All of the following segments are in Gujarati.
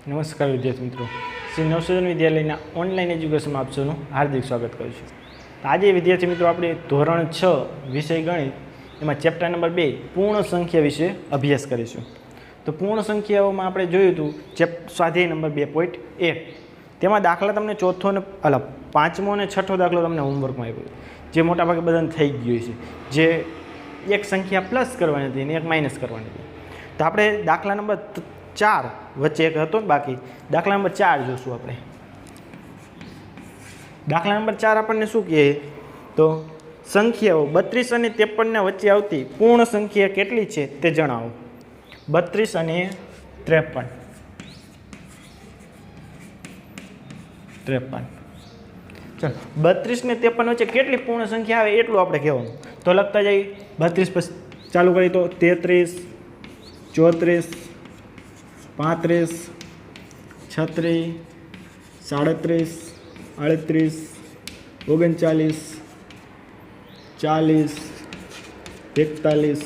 નમસ્કાર વિદ્યાર્થી મિત્રો, શ્રી નવસર્જન વિદ્યાલયના ઓનલાઈન એજ્યુકેશનમાં આપ સૌનું હાર્દિક સ્વાગત કરું છું. આજે વિદ્યાર્થી મિત્રો આપણે ધોરણ 6 વિષય ગણિત એમાં ચેપ્ટર નંબર 2 પૂર્ણ સંખ્યા વિશે અભ્યાસ કરીશું. તો પૂર્ણ સંખ્યાઓમાં આપણે જોયું હતું સ્વાધ્યાય નંબર 2.1. તેમાં દાખલા તમને ચોથો ને પાંચમો અને છઠ્ઠો દાખલો તમને હોમવર્કમાં આપ્યો, જે મોટાભાગે બધાને થઈ ગયું છે. જે એક સંખ્યા પ્લસ કરવાની હતી અને એક માઇનસ કરવાની હતી. તો આપણે દાખલા નંબર 4 વચ્ચે એક હતો બાકી, દાખલા નંબર 4 જોશું આપણે. દાખલા નંબર 4 આપણને શું કહે તો સંખ્યાઓ 32 અને 53 વચ્ચે આવતી પૂર્ણ સંખ્યા કેટલી છે તે જણાવો. 32 અને 53. ચાલો 32 ને 53 વચ્ચે કેટલી પૂર્ણ સંખ્યા આવે એટલું આપણે કહેવાનું. તો લખતા જઈએ 32 પછી ચાલુ કરી તો 33, 34, 35, 36, 37, 38, 39, 40, 41, 42,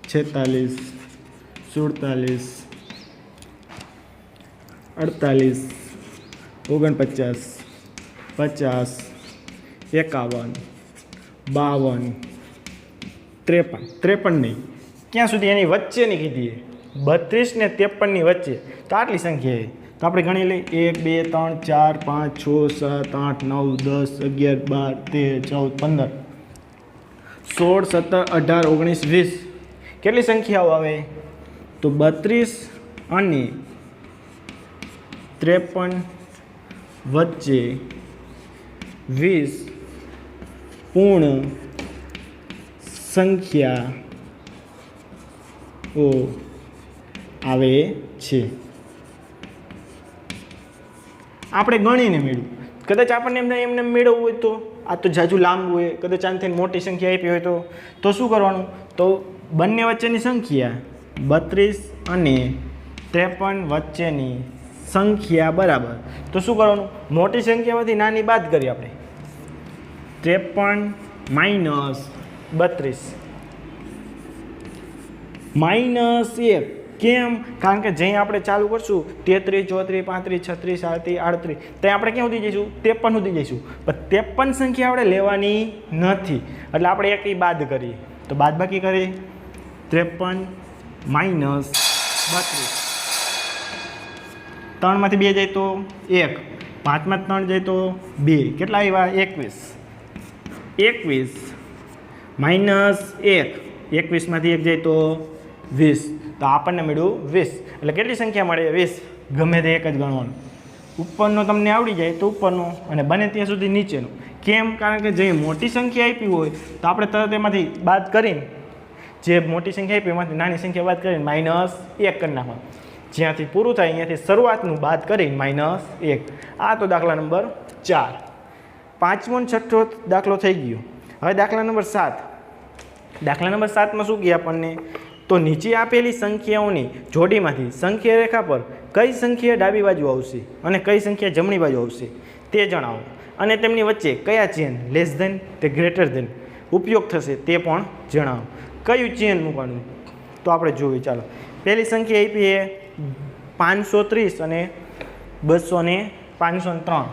43, 44, 45, 46, 47, 48, 49, 50, 51, 52, 53 નહીં, ક્યાં સુધી એની વચ્ચેની કીધી? 32 ને 53ની વચ્ચે. તો આટલી સંખ્યા તો આપણે ગણી લઈએ 1, 2, 3, 4, 5, 6, 7, 8, 9, 10, 11, 12, 13, 14, 15, 16, 17, 18, 19, 20. કેટલી સંખ્યાઓ આવે? તો 32 અને 53 વચ્ચે 20 પૂર્ણ સંખ્યાઓ આવે છે. આપણે ગણીને મેળવ્યું. કદાચ આપણને એમને મેળવવું હોય તો આ તો જાજુ લાંબુ હોય, કદાચ આનાથી મોટી સંખ્યા આપી હોય તો શું કરવાનું? તો બંને વચ્ચેની સંખ્યા 32 અને 53 વચ્ચેની સંખ્યા બરાબર. તો શું કરવાનું? મોટી સંખ્યામાંથી નાની બાદ કરીએ આપણે. 53 માઇનસ 32 માઇનસ 1. કેમ? કારણ કે જ્યાં આપણે ચાલુ કરશું 33, 34, 35, 36, 37, 38, ત્યાં આપણે ક્યાં સુધી જઈશું? 53 સુધી જઈશું. પણ 53 સંખ્યા આપણે લેવાની નથી, એટલે આપણે એક બાદ કરીએ. તો બાદબાકી કરીએ 53 માઇનસ 32. 3 માંથી 2 જાય તો 1, 5 માં 3 જાય તો 2. કેટલા આવ્યા? 21 માઇનસ 1, 21 માંથી 1 જાય તો 20. તો આપણને મળ્યું 20. એટલે કેટલી સંખ્યા મળે? 20. ગમે તે એક જ ગણવાનું. ઉપરનો તમને આવડી જાય તો ઉપરનો, અને બને ત્યાં સુધી નીચેનો. કેમ? કારણ કે જે મોટી સંખ્યા આપી હોય તો આપણે તરત એમાંથી બાદ કરીને, જે મોટી સંખ્યા આપી એમાંથી નાની સંખ્યા બાદ કરીને -1 કરી નાખવાનું. જ્યાંથી પૂરું થાય અહીંયાથી શરૂઆતનું બાદ કરીને -1. આ તો દાખલા નંબર 4. પાંચમો અને છઠ્ઠો દાખલો થઈ ગયો. હવે દાખલા નંબર 7. દાખલા નંબર 7માં શું કહે આપણને? તો નીચે આપેલી સંખ્યાઓની જોડીમાંથી સંખ્યા રેખા પર કઈ સંખ્યા ડાબી બાજુ આવશે અને કઈ સંખ્યા જમણી બાજુ આવશે તે જણાવો. અને તેમની વચ્ચે કયા ચિહ્ન લેસ ધેન તે ગ્રેટર ધેન ઉપયોગ થશે તે પણ જણાવો. કયું ચિહ્ન મૂકવાનું તો આપણે જોઈએ. ચાલો, પહેલી સંખ્યા આપી એ 530 અને 503.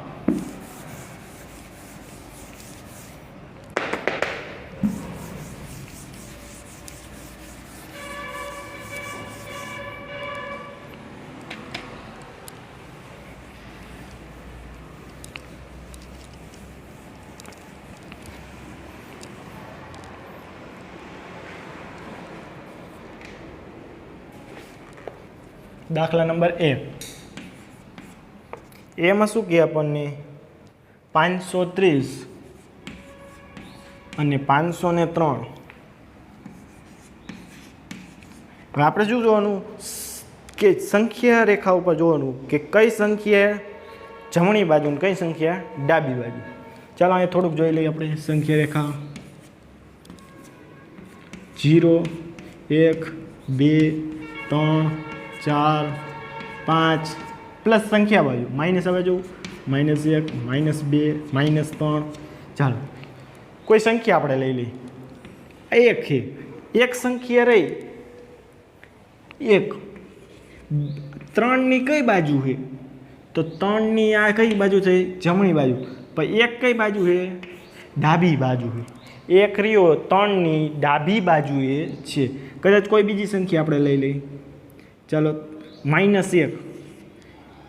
દાખલા નંબર એમાં શું કહે આપણને? 530 અને 503. હવે આપણે શું જોવાનું કે સંખ્યા રેખા ઉપર જોવાનું કે કઈ સંખ્યા જમણી બાજુ અને કઈ સંખ્યા ડાબી બાજુ. ચાલો અહીંયા થોડુંક જોઈ લઈએ આપણે. સંખ્યા રેખા 0, 1, 2, 3, 4, 5 પ્લસ સંખ્યા બાજુ માઇનસ આવે જો -1, -2, -3. ચાલો કોઈ સંખ્યા આપણે લઈ લઈએ. एक है, एक संख्या रही एक 3 कई बाजू है तो 3 आ कई बाजू थे जमणी बाजू पर एक कई बाजू है डाबी बाजू है एक रह्यो 3 डाबी बाजुए छे कदाच कोई बीजी संख्या આપણે લઈ લઈએ ચાલો -1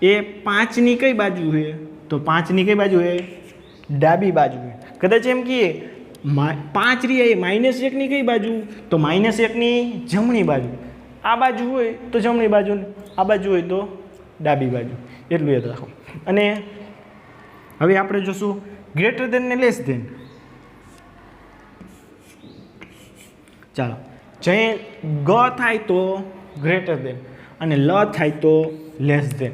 એ 5 કઈ બાજુ है तो 5 કઈ બાજુ है डाबी बाजू है कदाच एम कहीए 5 रही -1 कई बाजू तो -1 जमणी बाजू आ बाजू होय तो जमणी बाजू आ बाजू होय तो डाबी बाजू एटलुं याद राखो अने हवे आपणे जोशुं ग्रेटर देन ने लेस देन चलो जे ग थाय तो ग्रेटर देन अने ल थाय तो लेस देन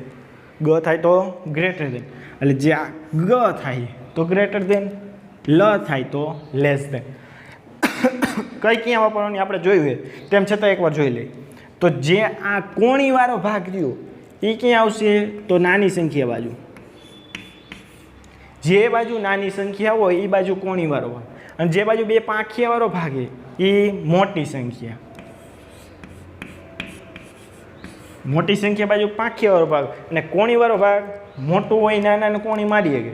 ग थाय तो ग्रेटर देन એટલે જે આ ગ થાય તો ગ્રેટર દેન ल થાય તો લેસ દેન કઈ ક્યાં વાપરવાની આપણે જોયું છે તેમ છતાં એકવાર જોઈ લઈએ તો જે આ કોણીવાળો ભાગ રહ્યો એ ક્યાં આવશે તો નાની સંખ્યા બાજુ જે બાજુ નાની સંખ્યા હોય એ બાજુ કોણીવાળો હોય અને જે બાજુ બે પાંખિયાવાળો ભાગ છે એ મોટી સંખ્યા મોટી સંખ્યા બાજુ પાંખિયાવાળો ભાગ અને કોણીવાળો ભાગ મોટું હોય નાનાને કોણી મારી શકે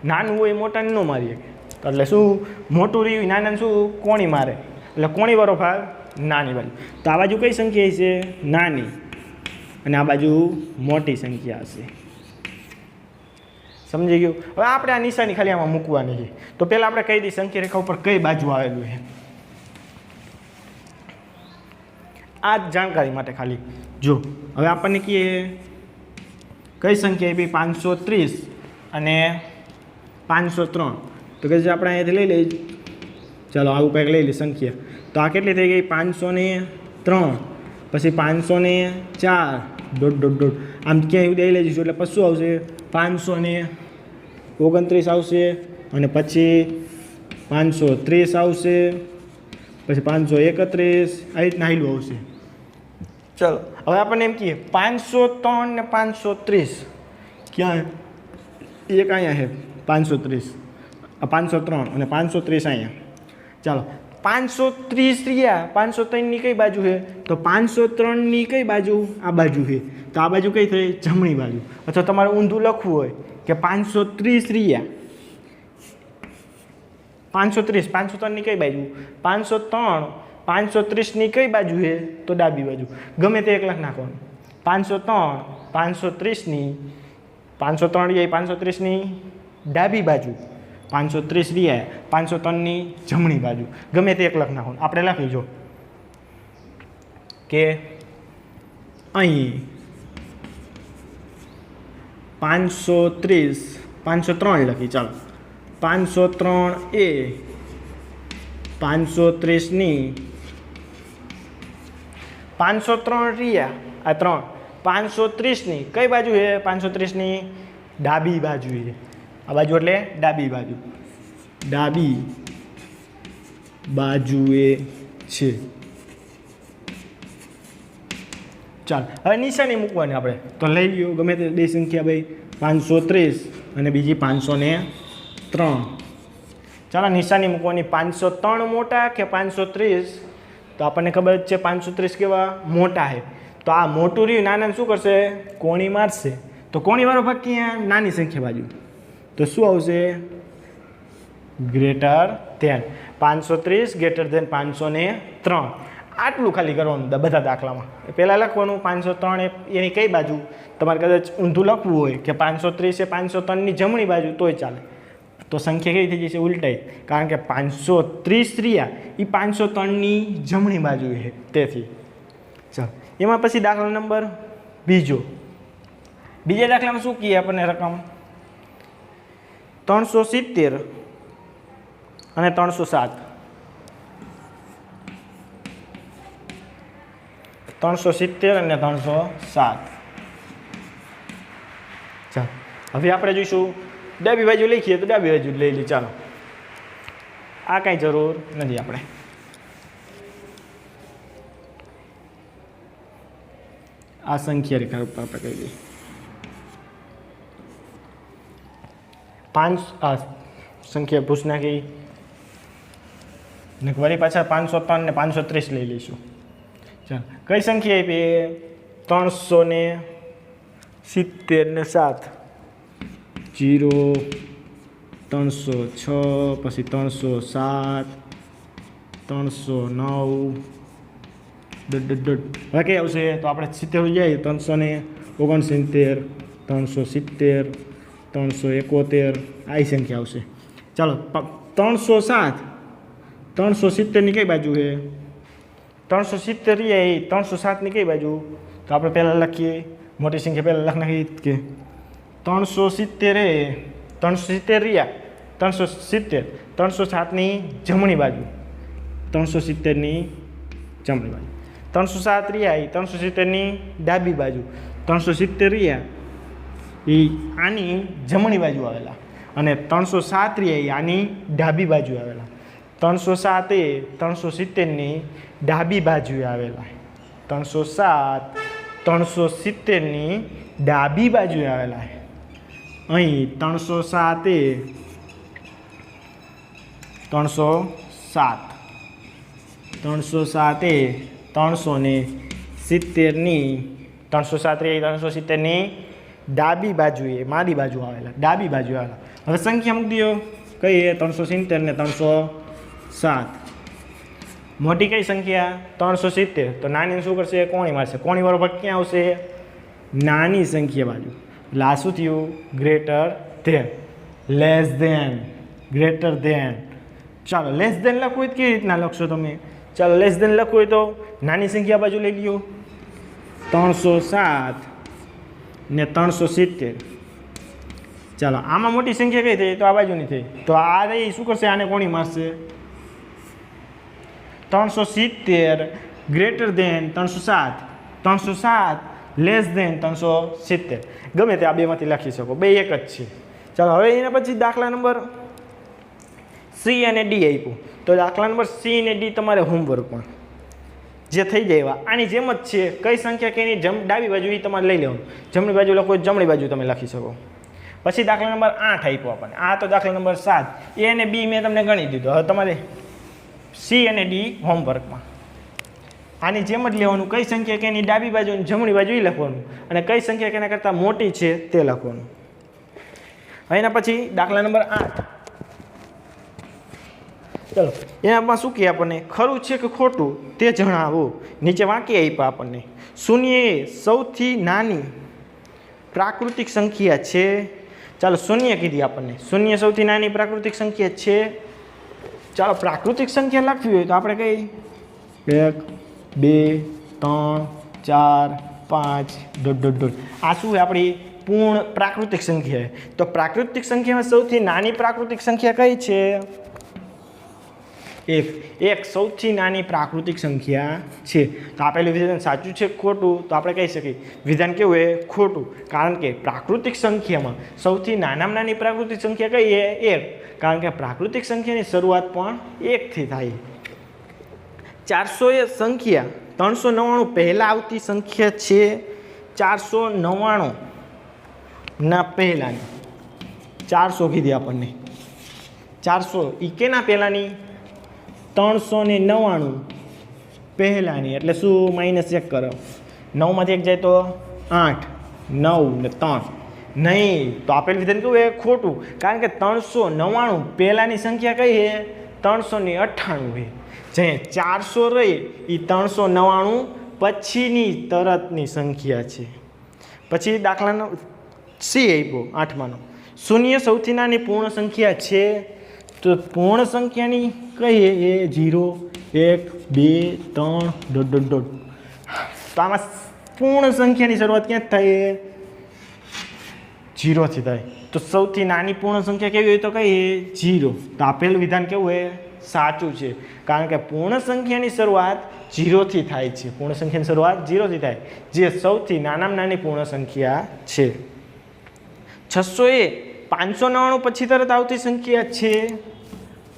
નાનું હોય મોટાને ન મારી શકે એટલે શું મોટું રહ્યું નાનાને શું કોણી મારે એટલે કોણીવાળો ભાગ નાની બાજુ તો આ બાજુ કઈ સંખ્યા હશે નાની અને આ બાજુ મોટી સંખ્યા હશે સમજી ગયું હવે આપણે આ નિશાની ખાલી આમાં મૂકવાની છે તો પહેલાં આપણે કહી દઈએ સંખ્યા રેખા ઉપર કઈ બાજુ આવેલું છે આ જ જાણકારી માટે ખાલી જો હવે આપણને કહીએ કઈ સંખ્યા બી 530 અને 503 તો કે આપણે અહીંયાથી લઈ લઈએ ચાલો આવું કંઈક લઈ લઈએ સંખ્યા તો આ કેટલી થઈ ગઈ 503 પછી 504 ડોટ ડોટ ડોટ આમ ક્યાંય દઈ લઈ જઈશું એટલે પછી શું આવશે 529 આવશે અને પછી 530 આવશે પછી 531 આ રીતના હાઈલું આવશે चलो હવે આપણને એમ કહીએ 503 ને 530 ક્યાં એક અહીંયા છે 530 આ 503 અને 530 અહીંયા ચાલો 530 રહ્યા 503 ની કઈ બાજુ છે તો 503 ની કઈ બાજુ આ બાજુ છે તો આ બાજુ કઈ થઈ જમણી બાજુ અથવા તમારે ઊંધું લખવું હોય કે 530 રહ્યા 503 ની કઈ બાજુ 503 530 ની કઈ બાજુ છે તો ડાબી બાજુ ગમે તે એક લખ નાખવાનું 503 530 ની 503 રહ્યા 530 ની ડાબી બાજુ 530 રહ્યા 503 ની જમણી બાજુ ગમે તે એક લખ નાખવાનું આપણે લખી જો કે અહીં 530 503 લખી ચાલો 503 એ 530 ની 503 રહ્યા આ 3 530 ની કઈ બાજુ છે 530 ની ડાબી બાજુ છે આ બાજુ એટલે ડાબી બાજુએ છે ચાલ હવે નિશાની મૂકવાની આપણે તો લઈ લ્યો ગમે તે બે સંખ્યા ભાઈ 530 અને બીજી 503 ચાલો નિશાની મૂકવાની 503 મોટા કે 530 તો આપણને ખબર જ છે 530 કેવા મોટા છે તો આ મોટું રહ્યું નાનાને શું કરશે કોણી મારશે તો કોણીવાળો ભાગ ક્યાં નાની સંખ્યા બાજુ તો શું આવશે ગ્રેટર ધેન 530 ગ્રેટર ધેન 503 આટલું ખાલી કરવાનું બધા દાખલામાં પહેલાં લખવાનું 503 એની કઈ બાજુ તમારે કદાચ ઊંધું લખવું હોય કે 530 એ 503 ની જમણી બાજુ તોય ચાલે તો સંખ્યા કેવી થઈ જશે ઉલટાઈ કારણ કે 530 રહ્યા એ 503 ની જમણી બાજુ છે તેથી ચાલો એમાં પછી દાખલા નંબર બીજા દાખલામાં શું કહીએ આપણને રકમ 370 અને 307 370 અને 307 ચાલો હવે આપણે જોઈશું ડાબી બાજુ લખીએ તો ડાબી બાજુ લઈ લઈએ ચાલો આ કાંઈ જરૂર નથી આપણે આ સંખ્યા રેખા ઉપર આપણે કહી દઈએ 5 આ સંખ્યા પૂછ નાખી ને વળી પાછા 503 ને 530 લઈ લઈશું. ચાલો કઈ સંખ્યા આપી? 370 ને 7 0 306 પછી 307 309 હવે કઈ આવશે? તો આપણે 70 જાય 369 370 371 આ સંખ્યા આવશે. ચાલો 370 ની કઈ બાજુ છે? 370 એ 307 ની કઈ બાજુ? તો આપણે પહેલાં લખીએ, મોટી સંખ્યા પહેલાં લખ નાખીએ કે 370 એ 370 રહ્યા 370 307 ની જમણી બાજુ, 370 ની જમણી બાજુ. 307 રહ્યા એ 370 ની ડાબી બાજુ, 370 રહ્યા એ આની જમણી બાજુ આવેલા અને 307 રહ્યા એ આની ડાબી બાજુ આવેલા. 307 એ 370 ની ડાબી બાજુએ આવેલા. 307 370 ની ડાબી બાજુએ આવેલા. અહીં 307 એ 307 એ 370 ની 307 એ 370 ની ડાબી બાજુએ મારી બાજુ આવેલા, ડાબી બાજુ આવેલા. હવે સંખ્યા મૂકી દો કઈ? 370 ને 307. મોટી કઈ સંખ્યા? 370. તો નાની શું કરશે? કોણી મારશે. કોણી વાળો ભાગ ક્યાં આવશે? નાની સંખ્યા બાજુ. એટલે આ શું થયું? Greater than, less than, greater than. ચાલો લેસ ધેન લખવું હોય કેવી રીતના લખશો તમે? ચાલો લેસ ધેન લખવું હોય તો નાની સંખ્યા બાજુ લઈ લ્યો 307 ને 370. ચાલો આમાં મોટી સંખ્યા કઈ થઈ? તો આ બાજુની થઈ. તો આ રહી શું કરશે? આને કોણી મારશે? 370 ગ્રેટર ધેન 307, 307 લેસ ધેન 370. ગમે તે આ બેમાંથી લખી શકો, બે એક જ છે. ચાલો હવે એના પછી દાખલા નંબર સી અને ડી આપ્યું. તો દાખલા નંબર સી અને ડી તમારે હોમવર્કમાં જે થઈ જાય એવા આની જેમ જ છે. કઈ સંખ્યા કે એની ડાબી બાજુ એ તમારે લઈ લેવાનું, જમણી બાજુ લખો જમણી બાજુ તમે લખી શકો. પછી દાખલા નંબર 8 આપ્યો આપણને. આ તો દાખલા નંબર 7. એ અને બી મેં તમને ગણી દીધો. હવે તમારે સી અને ડી હોમવર્કમાં આની જેમ જ લેવાનું. કઈ સંખ્યા કે એની ડાબી બાજુ અને જમણી બાજુ એ લખવાનું અને કઈ સંખ્યા કે એના કરતાં મોટી છે તે લખવાનું. એના પછી દાખલા નંબર 8. ચલો એનામાં શું કહે આપણને? ખરું છે કે ખોટું તે જણાવો. નીચે વાક્ય આપ્યા આપણને. શૂન્ય એ સૌથી નાની પ્રાકૃતિક સંખ્યા છે. ચાલો શૂન્ય કીધી આપણને. શૂન્ય સૌથી નાની પ્રાકૃતિક સંખ્યા છે. ચાલો પ્રાકૃતિક સંખ્યા લખવી હોય તો આપણે કઈ 1 2 3 4 5 ... આ શું છે આપણી પૂર્ણ પ્રાકૃતિક સંખ્યા? તો પ્રાકૃતિક સંખ્યામાં સૌથી નાની પ્રાકૃતિક સંખ્યા કઈ છે? 1 સૌથી નાની પ્રાકૃતિક સંખ્યા છે. તો આપેલું વિધાન સાચું છે ખોટું? તો આપણે કહી શકીએ વિધાન કેવું છે? ખોટું. કારણ કે પ્રાકૃતિક સંખ્યામાં સૌથી નાનામાં નાની પ્રાકૃતિક સંખ્યા કઈ છે? 1. કારણ કે પ્રાકૃતિક સંખ્યાની શરૂઆત પણ 1 થી થાય. 400 એ સંખ્યા 399 પહેલાં આવતી સંખ્યા છે. 499 ના પહેલાંની 400 કીધી આપણને. 400 એ કેના પહેલાંની? 399 પહેલાંની. એટલે શું? -1 કરો. 9 માંથી 1 જાય તો 8, 9 ને 3 નહીં. તો આપેલ વિધાન કેવું છે? ખોટું. કારણ કે 399 પહેલાંની સંખ્યા કઈ છે? 398 છે. જે 400 રહી એ 399 પછીની તરતની સંખ્યા છે. પછી દાખલાનો સી આપ્યો 8માનો. શૂન્ય સૌથી નાની પૂર્ણ સંખ્યા છે. તો પૂર્ણ સંખ્યાની કઈ એ 0 1 2 3 ... તો આમાં પૂર્ણ સંખ્યાની શરૂઆત ક્યાં થાય? 0 થી થાય. તો સૌથી નાની પૂર્ણ સંખ્યા કેવી હોય? તો કઈ 0. તો આપેલું વિધાન કેવું છે? સાચું છે. કારણ કે પૂર્ણ સંખ્યાની શરૂઆત 0 થી થાય છે. પૂર્ણ સંખ્યાની શરૂઆત 0 થી થાય, જે સૌથી નાનામાં નાની પૂર્ણ સંખ્યા છે. 600 એ 599 પછી તરત આવતી સંખ્યા છે.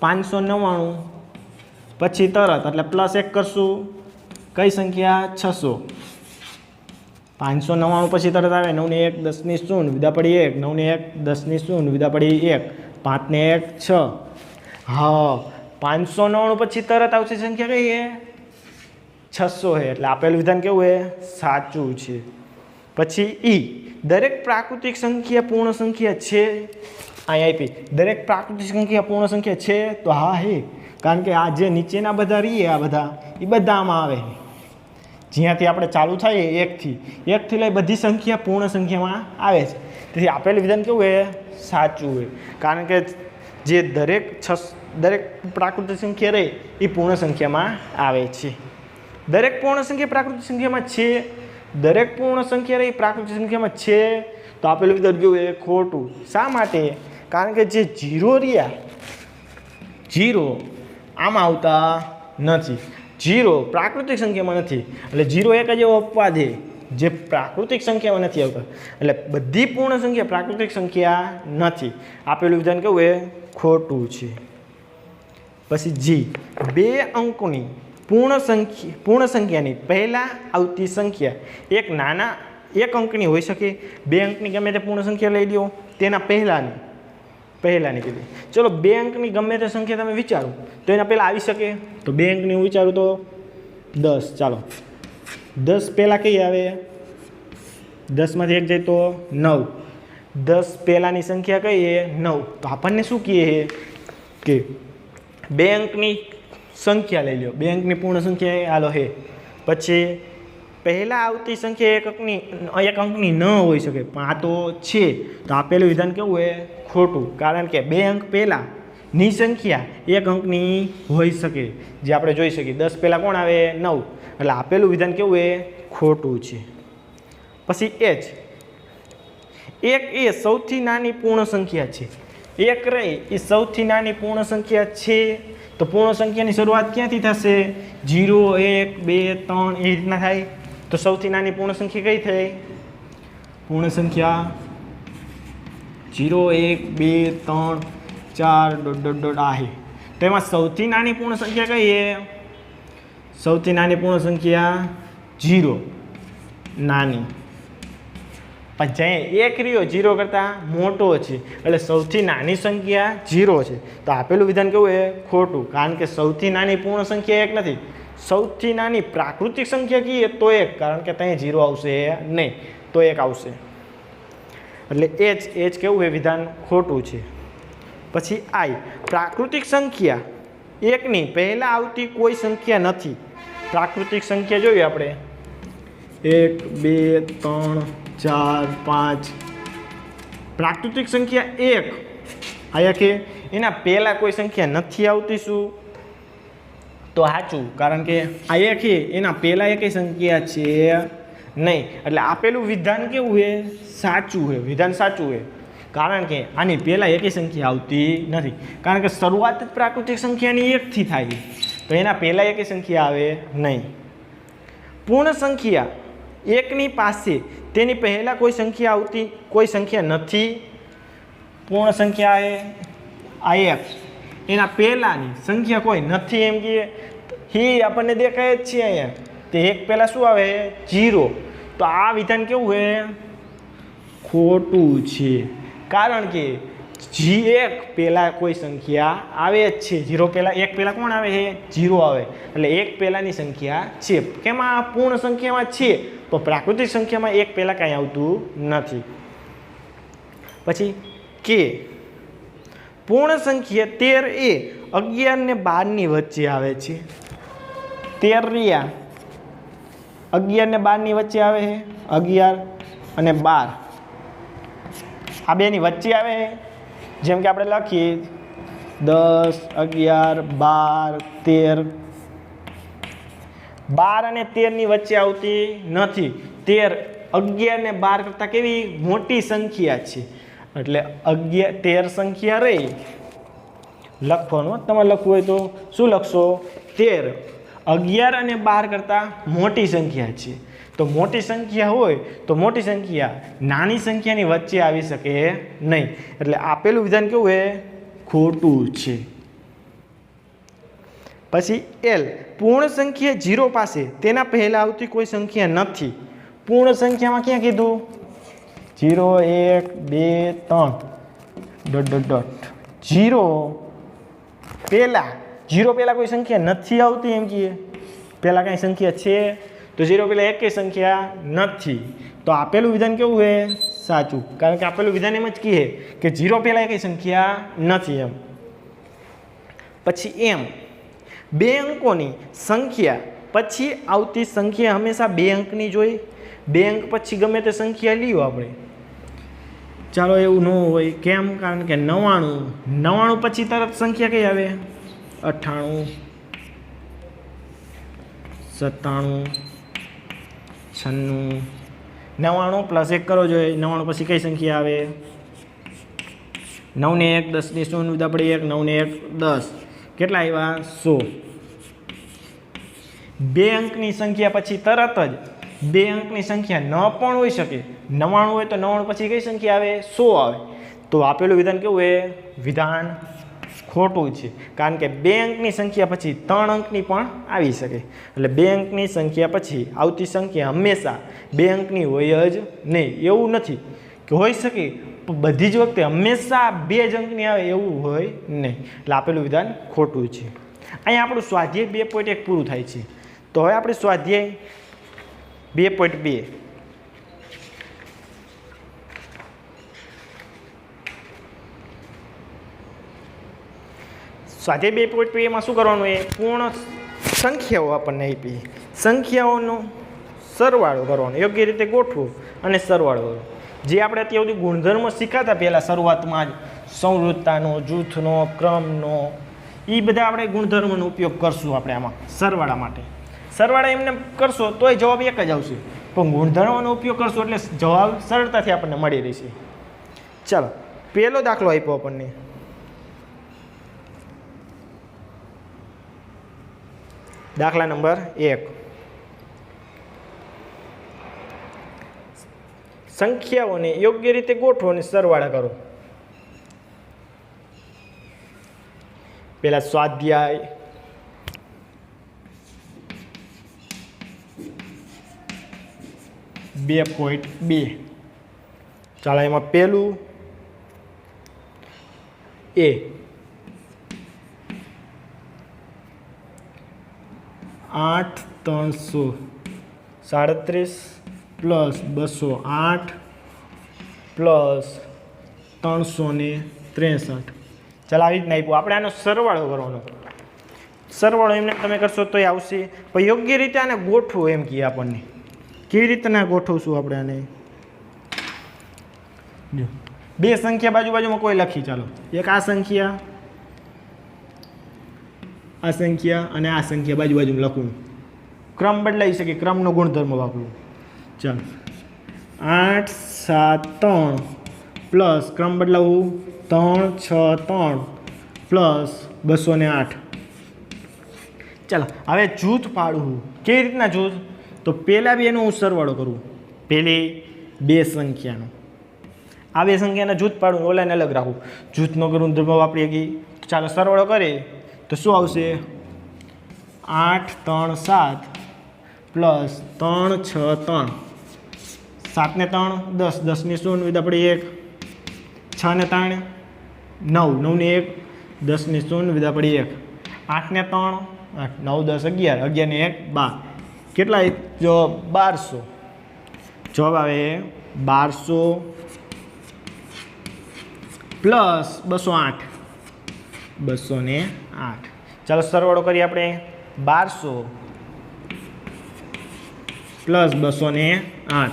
599 પછી તરત એટલે +1 કરશું. કઈ સંખ્યા? 600. 599 પછી તરત આવે. 9 ને 1 10 ની 0 વિદા પડી 1, 9 ને 1 10 ની 0 વિદા પડી 1, 5 ને 1 6. હા 599 પછી તરત આવશે સંખ્યા કઈ છે 600 છે એટલે આપેલું વિધાન કેવું છે સાચું છે। પછી ઈ દરેક પ્રાકૃતિક સંખ્યા પૂર્ણ સંખ્યા છે અહીં આપી દરેક પ્રાકૃતિક સંખ્યા પૂર્ણ સંખ્યા છે તો હા હે કારણ કે આ જે નીચેના બધા રહીએ આ બધા એ બધામાં આવે જ્યાંથી આપણે ચાલુ થાય એકથી લઈ બધી સંખ્યા પૂર્ણ સંખ્યામાં આવે છે તેથી આપેલું વિધાન કેવું છે સાચું છે કારણ કે જે દરેક પ્રાકૃતિક સંખ્યા રહે એ પૂર્ણ સંખ્યામાં આવે છે। દરેક પૂર્ણ સંખ્યા પ્રાકૃતિક સંખ્યામાં છે દરેક પૂર્ણ સંખ્યા રહી પ્રાકૃતિક સંખ્યામાં છે તો આપેલું વિધાન કેવું છે ખોટું। શા માટે કારણ કે જે જીરો રહ્યા જીરો આમાં આવતા નથી જીરો પ્રાકૃતિક સંખ્યામાં નથી એટલે જીરો એક જ એવો અપવાદ છે જે પ્રાકૃતિક સંખ્યામાં નથી આવતા એટલે બધી પૂર્ણ સંખ્યા પ્રાકૃતિક સંખ્યા નથી આપેલું વિધાન કેવું છે ખોટું છે। પછી જી 2 અંકોની પૂર્ણ સંખ્યાની પહેલાં આવતી સંખ્યા એક નાના 1 અંકની હોઈ શકે 2 અંકની ગમે તે પૂર્ણ સંખ્યા લઈ લો તેના પહેલાંની કીધી ચલો 2 અંકની ગમે તે સંખ્યા તમે વિચારો તો એના પહેલાં આવી શકે તો 2 અંકની હું વિચારું તો 10 ચાલો 10 પહેલાં કઈ આવે 10માંથી 1 જાય તો 9 10 પહેલાંની સંખ્યા કઈ છે 9 તો આપણને શું કહે કે 2 અંકની સંખ્યા લઈ લો 2 અંકની પૂર્ણ સંખ્યા હાલો હે પછી પહેલાં આવતી સંખ્યા 1 અંકની ન હોઈ શકે પણ આ તો છે તો આપેલું વિધાન કેવું છે ખોટું કારણ કે 2 અંક પહેલાંની સંખ્યા 1 અંકની હોઈ શકે જે આપણે જોઈ શકીએ 10 પહેલાં કોણ આવે 9 એટલે આપેલું વિધાન કેવું છે ખોટું છે। પછી એચ 1 એ સૌથી નાની પૂર્ણ સંખ્યા છે 1 રહી એ સૌથી નાની પૂર્ણ સંખ્યા છે તો પૂર્ણ સંખ્યાની શરૂઆત ક્યાંથી થશે 0 1 2 3 એ રીતના થાય તો સૌથી નાની પૂર્ણ સંખ્યા કઈ થઈ પૂર્ણ સંખ્યા 0 1 2 3 4 ... આ છે તો એમાં સૌથી નાની પૂર્ણ સંખ્યા કઈ છે સૌથી નાની પૂર્ણ સંખ્યા 0 નાની પણ જ્યાં 1 રહ્યો 0 કરતાં મોટો છે એટલે સૌથી નાની સંખ્યા 0 છે તો આપેલું વિધાન કેવું છે ખોટું કારણ કે સૌથી નાની પૂર્ણ સંખ્યા 1 નથી સૌથી નાની પ્રાકૃતિક સંખ્યા કહીએ તો 1 કારણ કે ત્યાં 0 આવશે નહીં તો 1 આવશે એટલે એચ કેવું છે વિધાન ખોટું છે। પછી આઈ પ્રાકૃતિક સંખ્યા 1ની પહેલાં આવતી કોઈ સંખ્યા નથી પ્રાકૃતિક સંખ્યા જોઈએ આપણે 1 2 3 4 5 પ્રાકૃતિક સંખ્યા 1 આયા કે એના પહેલાં કોઈ સંખ્યા નથી આવતી શું તો સાચું કારણ કે આ 1 છે એના પહેલાં એકેય સંખ્યા છે નહીં એટલે આપેલું વિધાન કેવું છે સાચું છે વિધાન સાચું છે કારણ કે આની પહેલાં એકેય સંખ્યા આવતી નથી કારણ કે શરૂઆત જ પ્રાકૃતિક સંખ્યાની 1થી થાય તો એના પહેલાં એકેય સંખ્યા આવે નહીં। પૂર્ણ સંખ્યા 1ની પાસે તેની પહેલાં કોઈ સંખ્યા નથી પૂર્ણ સંખ્યા છે આ 1 એના પહેલાંની સંખ્યા કોઈ નથી એમ કે હી આપણને દેખાય જ છે અહીંયા તે 1 પહેલાં શું આવે 0 તો આ વિધાન કેવું છે ખોટું છે કારણ કે 1 પહેલાં કોઈ સંખ્યા આવે જ છે 0 પહેલાં 1 પહેલાં કોણ આવે છે 0 આવે એટલે 1 પહેલાંની સંખ્યા છે કેમાં પૂર્ણ સંખ્યામાં છે તો પ્રાકૃતિક સંખ્યામાં 1 પહેલાં કાંઈ આવતું નથી। પછી કે પૂર્ણ સંખ્યા 13 એ 11 ને 12 ની વચ્ચે આવે છે 13 રહ્યા 11 ને 12 ની વચ્ચે આવે છે 11 અને 12 આ બેની વચ્ચે આવે જેમ કે આપણે લખીએ 10 11 12 13 12 અને 13 ની વચ્ચે આવતી નથી 13 11 ને 12 કરતાં કેવી મોટી સંખ્યા છે એટલે 13 સંખ્યા રહી લખવાનું તમારે લખવું હોય તો શું લખશો 13 11 અને 12 કરતાં મોટી સંખ્યા છે તો મોટી સંખ્યા હોય તો મોટી સંખ્યા નાની સંખ્યાની વચ્ચે આવી શકે નહીં એટલે આપેલું વિધાન કેવું છે ખોટું છે। પછી એલ પૂર્ણ સંખ્યા 0 પાસે તેના પહેલાં આવતી કોઈ સંખ્યા નથી પૂર્ણ સંખ્યામાં ક્યાં કીધું 0 1 2 3 ... 0 પહેલાં 0 પહેલાં કોઈ સંખ્યા નથી આવતી એમ કહીએ, પહેલાં કાંઈ સંખ્યા છે તો 0 પહેલાં એકેય સંખ્યા નથી, તો આપેલું વિધાન કેવું છે? સાચું, કારણ કે આપેલું વિધાન એમ જ કહે કે 0 પહેલાં એકેય સંખ્યા નથી એમ. પછી એમ 2 અંકોની સંખ્યા પછી આવતી સંખ્યા હંમેશા 2 અંકની જોઈ. 2 અંક પછી ગમે તે સંખ્યા લ્યો આપણે, ચાલો એવું ન હોય. કેમ? કારણ કે 99 પછી તરત સંખ્યા કઈ આવે? 98, 97, 96. 99 પ્લસ 1 કરો જોઈએ, 99 પછી કઈ સંખ્યા આવે? 9 ને 1 10 ની શૂન્ય વિધા પડી 1, 9 ને 1 10, કેટલા આવ્યા? 100. 2 અંકની સંખ્યા પછી તરત જ 2 અંકની સંખ્યા ન પણ હોઈ શકે. 99 હોય તો 99 પછી કઈ સંખ્યા આવે? 100 આવે. તો આપેલું વિધાન કેવું છે? વિધાન ખોટું છે, કારણ કે 2 અંકની સંખ્યા પછી 3 અંકની પણ આવી શકે. એટલે 2 અંકની સંખ્યા પછી આવતી સંખ્યા હંમેશા 2 અંકની હોય જ નહીં. એવું નથી કે હોઈ શકે બધી જ વખતે હંમેશા 2 જ અંકની આવે, એવું હોય નહીં. એટલે આપેલું વિધાન ખોટું છે. અહીંયા આપણું સ્વાધ્યાય 2.1 પૂરું થાય છે. તો હવે આપણે સ્વાધ્યાય 2.2 સ્વાધ્યાય 2.2 માં શું કરવાનું? એ પૂર્ણ સંખ્યાઓ આપણને આપી, સંખ્યાઓનો સરવાળો કરવાનો, યોગ્ય રીતે ગોઠવો અને સરવાળો કરો. જે આપણે અત્યાર સુધી ગુણધર્મો શીખાતા પહેલાં શરૂઆતમાં જ, સંવૃત્તાનો, જૂથનો, ક્રમનો, એ બધા આપણે ગુણધર્મોનો ઉપયોગ કરશું આપણે આમાં સરવાળા માટે. સરવાળા એમને કરશો તોય જવાબ એક જ આવશે, પણ ગુણધર્મોનો ઉપયોગ કરશો એટલે જવાબ સરળતાથી આપણને મળી રહેશે. ચાલો, પહેલો દાખલો આપ્યો આપણને. દાખલા નંબર 1. સંખ્યાઓને યોગ્ય રીતે ગોઠવો અને સરવાળા કરો. પહેલા સ્વાધ્યાય 2.2. ચાલો, એમાં પહેલું એ 8,337 પ્લસ 208 પ્લસ 363. ચાલો, આવી રીતના આપ્યું. આપણે આનો સરવાળો કરવાનો. સરવાળો એમને તમે કરશો તોય આવશે, પણ યોગ્ય રીતે આને ગોઠવો એમ કહીએ આપણને. કેવી રીતના ગોઠવશું આપણે આને? જો 2 સંખ્યા બાજુમાં કોઈ લખી. ચાલો, એક આ સંખ્યા અને આ સંખ્યા બાજુમાં લખવું. ક્રમ બદલાઈ શકે, ક્રમનો ગુણધર્મ વાપરવું. ચાલો, 8 7 3 પ્લસ ક્રમ બદલાવવું 3 6 3 પ્લસ 208. ચાલો, હવે જૂથ પાડવું. કેવી રીતના જૂથ? તો પહેલાં બેનો હું સરવાળો કરું. પહેલી 2 સંખ્યાનો, આ 2 સંખ્યાના જૂથ પાડું, ઓલાને અલગ રાખું. જૂથનો ગુણધર્મ વાપરીએ ગઈ. ચાલો, સરવાળો કરીએ તો શું આવશે? 8 3 7 પ્લસ 3 6 3, 7 ને 3 10, 10 ની શૂન્ય વિધા પડી 1, 6 ને 3 9, 9 ને 1 10 ની શૂન્ય વિધા પડી 1, 8 ને 3 8, 9 10 11, 11 ને 1 12. કેટલા જવાબ? 1200. જવાબ આવે 1200 પ્લસ 208, 208. ચાલો, સરવાળો કરીએ આપણે. 1200 પ્લસ 208,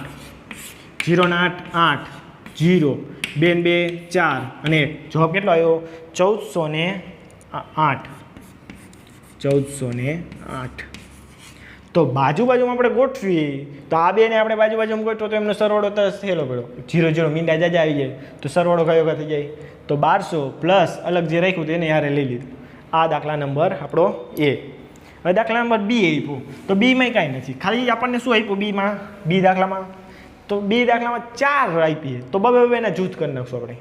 0 ને 8 8, 0 2 ને 2 4 અને 1. જવાબ કેટલો આવ્યો? 1408. 1408. તો બાજુમાં આપણે ગોઠવીએ તો આ બેને આપણે બાજુમાં ગોઠવો તો એમનો સરવાળો તરત થયેલો પડ્યો. 0 0 મીંડા જાજા આવી જાય તો સરવાળો કયો થઈ જાય? તો 1200 પ્લસ અલગ જે રાખ્યું તેને યારે લઈ લીધું. આ દાખલા નંબર આપણો એ. હવે દાખલા નંબર બી આપ્યું. તો બીમાં કાંઈ નથી, ખાલી આપણને શું આપ્યું બીમાં? બી દાખલામાં તો 2 દાખલામાં 4 આપીએ તો બબેના જૂથ કરી નાખશું આપણે.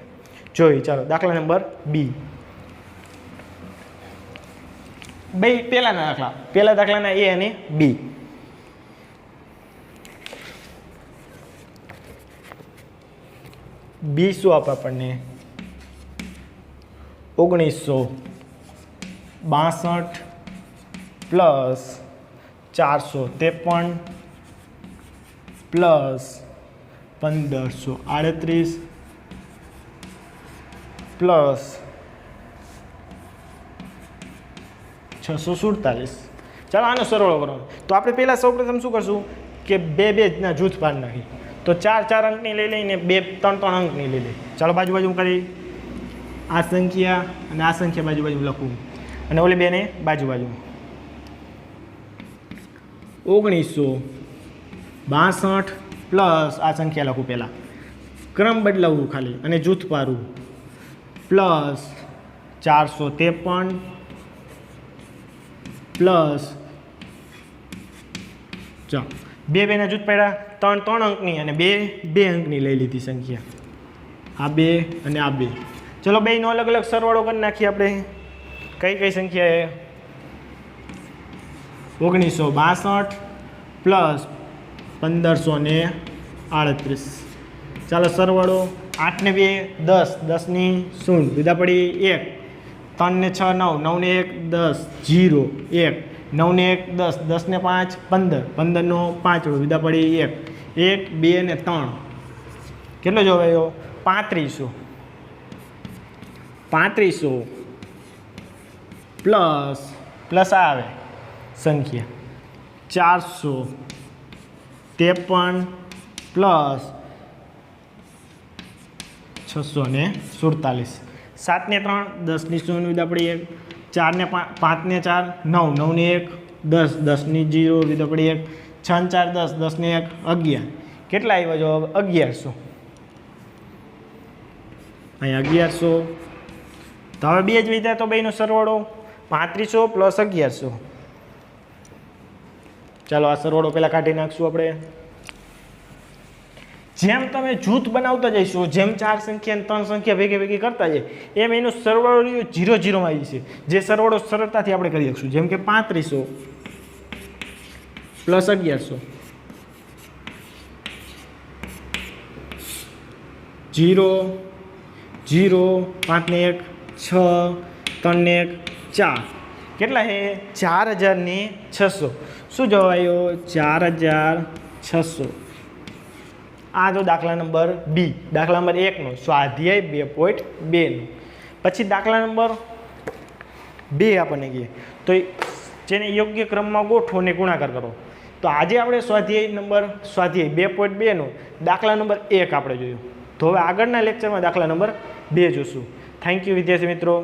જોઈ, ચાલો, દાખલા નંબર બી. પહેલાના દાખલા, પહેલા દાખલાના એ અને બી. બી શું આપે આપણને? 1900 62 પ્લસ 453 પ્લસ 1538 પ્લસ 647. ચાલો આનો સરવાળો કરવાનો. તો આપણે પહેલાં સૌપ્રથમ શું કરશું કે બે ના જૂથ પાડી નાખી. તો 4 અંકની લઈ લઈને 2 3 અંકની લઈ લઈ. ચાલો બાજુ કરી આ સંખ્યા અને આ સંખ્યા બાજુ લખું અને ઓલી બેને બાજુ 1962 પ્લસ આ સંખ્યા લખું પહેલાં, ક્રમ બદલાવું ખાલી અને જૂથ પાડવું, પ્લસ 453 પ્લસ ચાલો બે ના જૂથ પાડ્યા, 3 અંકની અને 2 અંકની લઈ લીધી સંખ્યા, આ 2 અને આ 2. ચલો બેનો અલગ અલગ સરવાળો કરી નાખીએ આપણે. કઈ સંખ્યા એ 1962 પ્લસ 1538. ચાલો સરવાળો 8 ને 2 10, 10 ની 0 વિદા પડી 1, 3 ને 6 9, 9 ને 1 10 0 1, 9 ને 1 10, 10 ને 5 15, 15 નો 5 વિદા પડી 1, 1 2 ને 3 કેટલો જવાબ આવ્યો 3500. 3500 પ્લસ આવે સંખ્યા 453 પ્લસ 647. 7 ને 3 10 ની 0 વિદા પડી 1, 4 ને 5 ને 4 9, 9 ને 1 10, 10 ની 0 વિદા પડી 1, 6 ને 4 10, 10 ને 1 11. કેટલા આવ્યો જવાબ 1100. અહીંયા 1100. તો હવે બે જ વિધા તો બેનો સરવાળો 3500 પ્લસ 1100. ચાલો આ સરવાળો પહેલાં કાઢી નાખશું આપણે. જેમ તમે જૂથ બનાવતા જઈશો, જેમ 4 સંખ્યા અને 3 સંખ્યા ભેગી કરતા જાય એમ એનો સરવાળો 0 0 માં આવી છે, જે સરવાળો સરળતાથી આપણે કરી શકશું. જેમ કે 3500 પ્લસ 1100 0 0 5 ને 1 6 3 ને 1 4 કેટલા છે 4600. શું જવાબ આવ્યો 4600. આ જો દાખલા નંબર બી, દાખલા નંબર 1નો સ્વાધ્યાય 2.2નો. પછી દાખલા નંબર 2 આપણને કહે તો જેને યોગ્ય ક્રમમાં ગોઠવો અને ગુણાકાર કરો. તો આજે આપણે સ્વાધ્યાય 2.2નો દાખલા નંબર 1 આપણે જોયું. તો હવે આગળના લેક્ચરમાં દાખલા નંબર 2 જોશું. થેન્ક યુ વિદ્યાર્થી મિત્રો.